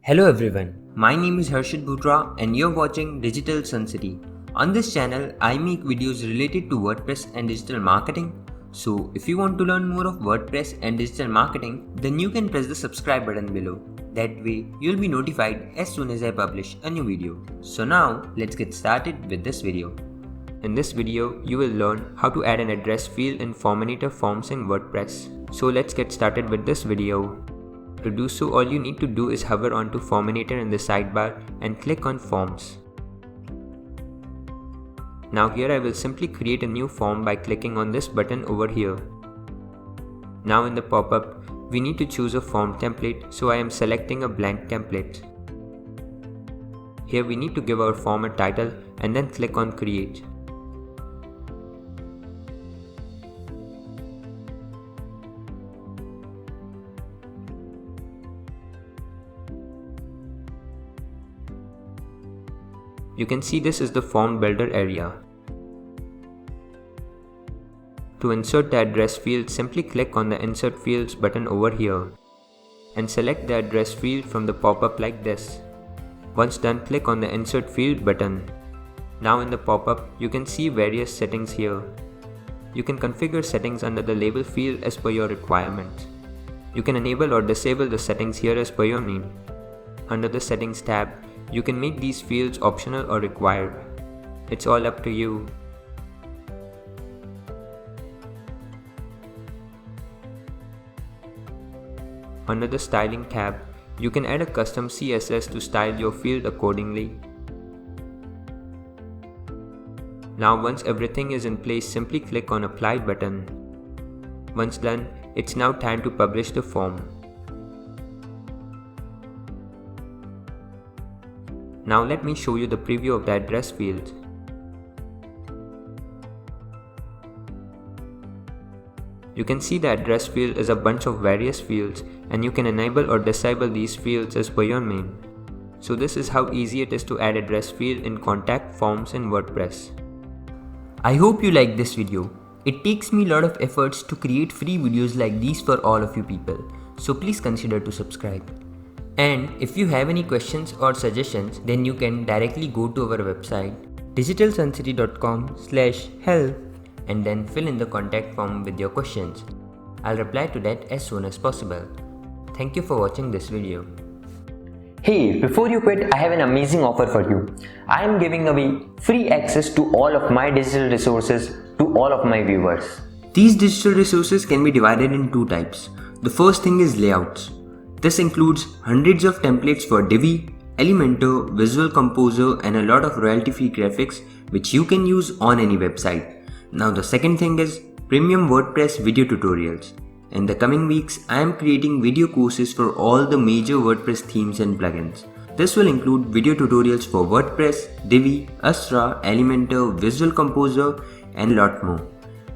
Hello everyone, my name is Harshit Bhutra and you're watching Digital Sun City. On this channel, I make videos related to WordPress and digital marketing. So if you want to learn more of WordPress and digital marketing, then you can press the subscribe button below. That way, you'll be notified as soon as I publish a new video. So now, let's get started with this video. In this video, you will learn how to add an address field in Forminator Forms in WordPress. So let's get started with this video. To do so, all you need to do is hover onto Forminator in the sidebar and click on Forms. Now here I will simply create a new form by clicking on this button over here. Now in the pop-up, we need to choose a form template, so I am selecting a blank template. Here we need to give our form a title and then click on Create. You can see this is the form builder area. To insert the address field, simply click on the Insert Fields button over here and select the address field from the pop-up like this. Once done, click on the Insert Field button. Now in the pop-up, you can see various settings here. You can configure settings under the label field as per your requirement. You can enable or disable the settings here as per your need. Under the Settings tab, you can make these fields optional or required. It's all up to you. Under the Styling tab, you can add a custom CSS to style your field accordingly. Now once everything is in place, simply click on Apply button. Once done, it's now time to publish the form. Now let me show you the preview of the address field. You can see the address field is a bunch of various fields and you can enable or disable these fields as per your need. So this is how easy it is to add address field in contact forms in WordPress. I hope you liked this video. It takes me a lot of efforts to create free videos like these for all of you people. So please consider to subscribe. And if you have any questions or suggestions, then you can directly go to our website digitalsuncity.com/help and then fill in the contact form with your questions. I'll reply to that as soon as possible. Thank you for watching this video. Hey, before you quit, I have an amazing offer for you. I am giving away free access to all of my digital resources to all of my viewers. These digital resources can be divided in two types. The first thing is layouts. This includes hundreds of templates for Divi, Elementor, Visual Composer and a lot of royalty-free graphics which you can use on any website. Now the second thing is premium WordPress video tutorials. In the coming weeks, I am creating video courses for all the major WordPress themes and plugins. This will include video tutorials for WordPress, Divi, Astra, Elementor, Visual Composer and a lot more.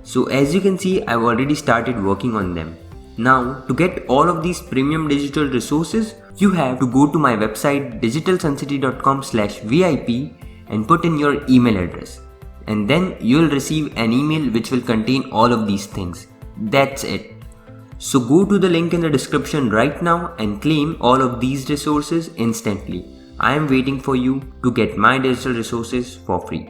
So as you can see, I've already started working on them. Now, to get all of these premium digital resources, you have to go to my website digitalsuncity.com/VIP and put in your email address. And then you'll receive an email which will contain all of these things. That's it. So go to the link in the description right now and claim all of these resources instantly. I am waiting for you to get my digital resources for free.